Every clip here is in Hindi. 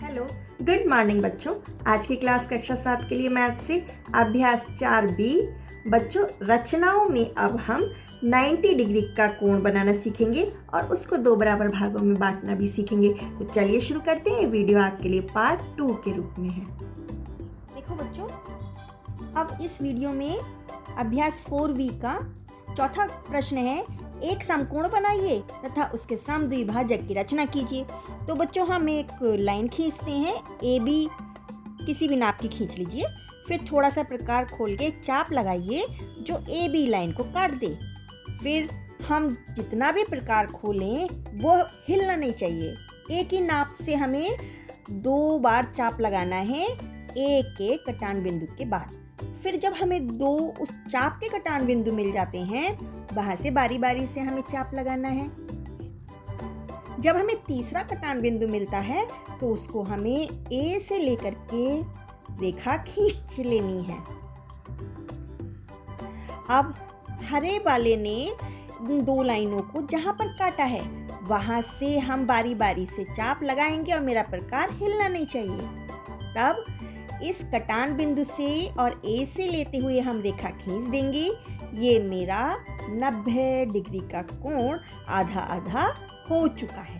हेलो, गुड मॉर्निंग बच्चों। आज की क्लास कक्षा 7 के लिए मैथ से अभ्यास 4B। बच्चों, रचनाओं में अब हम 90 डिग्री का कोण बनाना सीखेंगे और उसको 2 बराबर भागों में बांटना भी सीखेंगे। तो चलिए शुरू करते हैं। वीडियो आपके लिए पार्ट 2 के रूप में है। देखो बच्चों, अब इस वीडियो में अभ्यास 4B का चौथा प्रश्न है, एक समकोण बनाइए तथा उसके समद्विभाजक की रचना कीजिए। तो बच्चों, हम एक लाइन खींचते हैं, ए बी किसी भी नाप की खींच लीजिए। फिर थोड़ा सा प्रकार खोल के चाप लगाइए जो ए बी लाइन को काट दे। फिर हम जितना भी प्रकार खोलें वो हिलना नहीं चाहिए। एक ही नाप से हमें 2 बार चाप लगाना है, एक के कटान बिंदु के बाद। फिर जब हमें 2 उस चाप के कटान बिंदु मिल जाते हैं, वहां से बारी बारी से हमें चाप लगाना है। जब हमें तीसरा कटान बिंदु मिलता है तो उसको हमें ए से लेकर के रेखा खींच लेनी है। अब हरे वाले ने 2 लाइनों को जहां पर काटा है वहां से हम बारी बारी से चाप लगाएंगे और मेरा प्रकार हिलना नहीं चाहिए। तब इस कटान बिंदु से और ए से लेते हुए हम रेखा खींच देंगे। ये मेरा 90 डिग्री का कोण आधा आधा हो चुका है।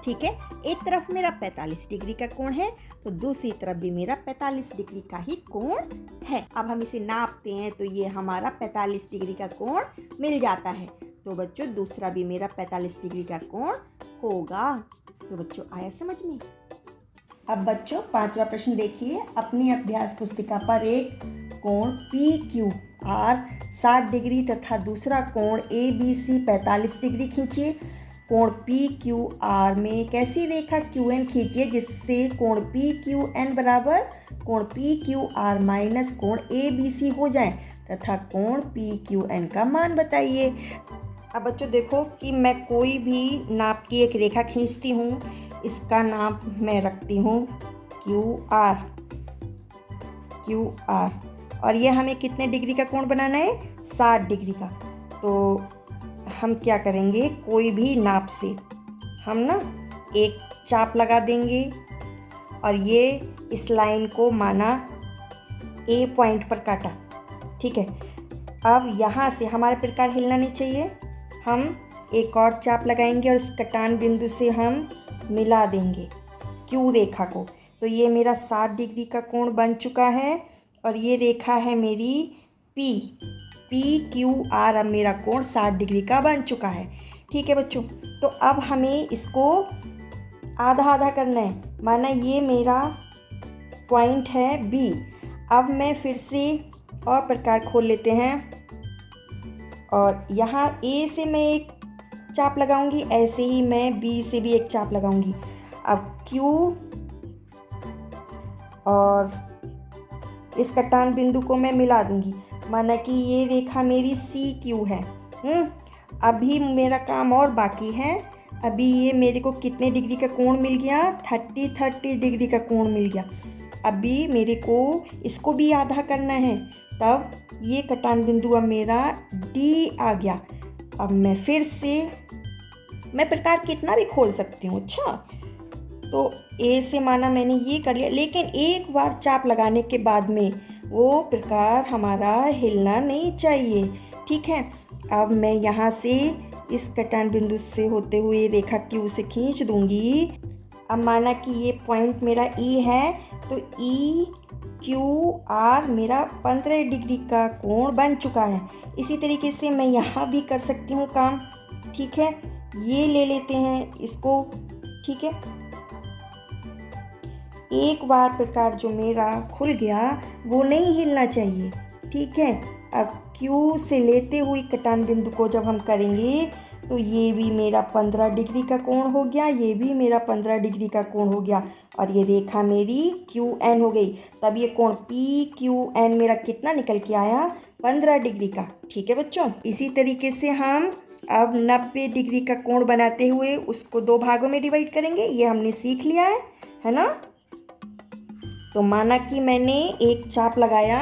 ठीक है, एक तरफ मेरा 45 डिग्री का कोण है तो दूसरी तरफ भी मेरा 45 डिग्री का ही कोण है। अब हम इसे नापते हैं तो ये हमारा 45 डिग्री का कोण मिल जाता है। तो बच्चों, दूसरा भी मेरा 45 डिग्री का कोण होगा। तो बच्चों, आया समझ में? अब बच्चों, 5वां प्रश्न देखिए। अपनी अभ्यास पुस्तिका पर एक कोण PQR 60 डिग्री तथा दूसरा कोण ABC 45 डिग्री खींचिए। कोण PQR में एक ऐसी रेखा QN खींचिए जिससे कोण PQN बराबर कोण PQR माइनस कोण ABC हो जाए तथा कोण PQN का मान बताइए। अब बच्चों देखो कि मैं कोई भी नाप की एक रेखा खींचती हूँ। इसका नाप मैं रखती हूँ QR और ये हमें कितने डिग्री का कोण बनाना है? 60 डिग्री का। तो हम क्या करेंगे, कोई भी नाप से हम ना एक चाप लगा देंगे और ये इस लाइन को माना A पॉइंट पर काटा। ठीक है, अब यहाँ से हमारा प्रकार हिलना नहीं चाहिए। हम एक और चाप लगाएंगे और इस कटान बिंदु से हम मिला देंगे Q रेखा को। तो ये मेरा 60 डिग्री का कोण बन चुका है और ये रेखा है मेरी PQR। अब मेरा कोण 60 डिग्री का बन चुका है। ठीक है बच्चों, तो अब हमें इसको आधा आधा करना है। माना ये मेरा पॉइंट है B। अब मैं फिर से और प्रकार खोल लेते हैं और यहाँ A से मैं एक चाप लगाऊंगी, ऐसे ही मैं B से भी एक चाप लगाऊंगी। अब Q और इस कटान बिंदु को मैं मिला दूंगी। माना कि ये रेखा मेरी CQ है। अभी मेरा काम और बाकी है। अभी ये मेरे को कितने डिग्री का कोण मिल गया? 30 डिग्री का कोण मिल गया। अभी मेरे को इसको भी आधा करना है। तब ये कटान बिंदु अब मेरा D आ गया। अब मैं फिर से मैं प्रकार कितना भी खोल सकती हूँ। अच्छा, तो A से माना मैंने ये कर लिया, लेकिन एक बार चाप लगाने के बाद में वो प्रकार हमारा हिलना नहीं चाहिए। ठीक है, अब मैं यहाँ से इस कटान बिंदु से होते हुए रेखा Q से खींच दूंगी। अब माना कि ये पॉइंट मेरा E है तो EQR मेरा 15 डिग्री का कोण बन चुका है। इसी तरीके से मैं यहाँ भी कर सकती हूँ काम। ठीक है, ये ले लेते हैं इसको। ठीक है, एक बार प्रकार जो मेरा खुल गया वो नहीं हिलना चाहिए। ठीक है, अब Q से लेते हुए कटान बिंदु को जब हम करेंगे तो ये भी मेरा 15 डिग्री का कोण हो गया, ये भी मेरा 15 डिग्री का कोण हो गया और ये रेखा मेरी QN हो गई। तब ये कोण PQN मेरा कितना निकल के आया? 15 डिग्री का। ठीक है बच्चों, इसी तरीके से हम अब 90 डिग्री का कोण बनाते हुए उसको 2 भागों में डिवाइड करेंगे। ये हमने सीख लिया है ना? तो माना कि मैंने एक चाप लगाया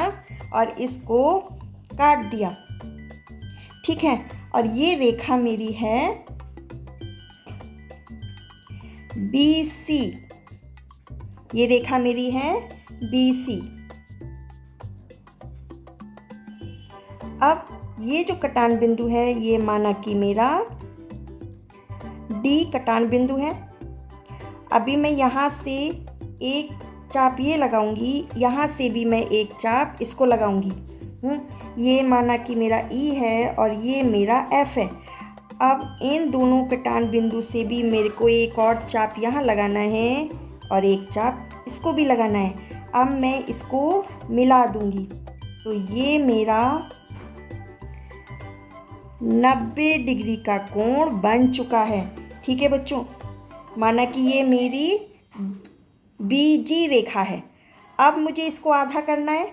और इसको काट दिया। ठीक है, और ये रेखा मेरी है BC। ये रेखा मेरी है BC। अब ये जो कटान बिंदु है ये माना कि मेरा D कटान बिंदु है। अभी मैं यहाँ से एक चाप ये लगाऊंगी, यहाँ से भी मैं एक चाप इसको लगाऊंगी। ये माना कि मेरा E है और ये मेरा F है। अब इन दोनों कटान बिंदु से भी मेरे को एक और चाप यहाँ लगाना है और एक चाप इसको भी लगाना है। अब मैं इसको मिला दूंगी तो ये मेरा 90 डिग्री का कोण बन चुका है। ठीक है बच्चों, माना कि ये मेरी BG रेखा है। अब मुझे इसको आधा करना है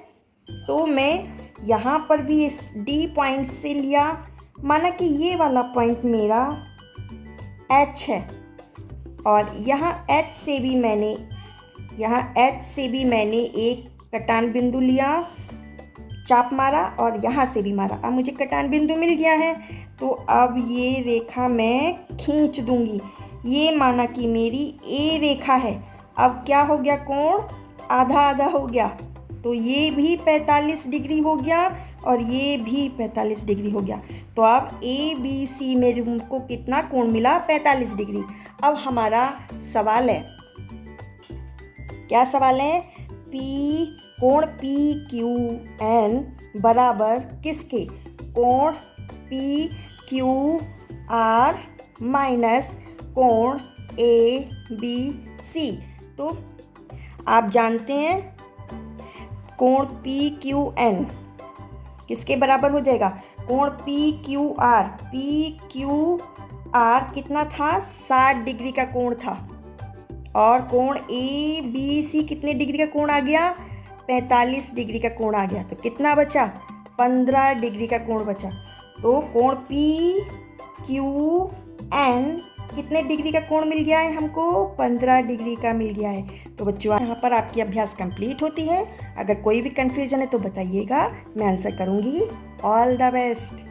तो मैं यहाँ पर भी इस D पॉइंट से लिया, माना कि ये वाला पॉइंट मेरा H है और यहाँ H से भी मैंने एक कटान बिंदु लिया, चाप मारा और यहाँ से भी मारा। अब मुझे कटान बिंदु मिल गया है तो अब ये रेखा मैं खींच दूंगी। ये माना कि मेरी A रेखा है। अब क्या हो गया, कोण आधा आधा हो गया तो ये भी 45 डिग्री हो गया और ये भी 45 डिग्री हो गया। तो अब ABC में को कितना कोण मिला, 45 डिग्री। अब हमारा सवाल है, क्या सवाल है, कोण PQN बराबर किसके, कोण PQR माइनस कोण ABC। तो आप जानते हैं कोण PQN किसके बराबर हो जाएगा, कोण PQR कितना था, 60 डिग्री का कोण था और कोण ABC कितने डिग्री का कोण आ गया, 45 डिग्री का कोण आ गया। तो कितना बचा, 15 डिग्री का कोण बचा। तो कोण PQN कितने डिग्री का कोण मिल गया है हमको, 15 डिग्री का मिल गया है। तो बच्चों यहाँ पर आपकी अभ्यास कंप्लीट होती है। अगर कोई भी कन्फ्यूजन है तो बताइएगा, मैं आंसर करूँगी। All the best.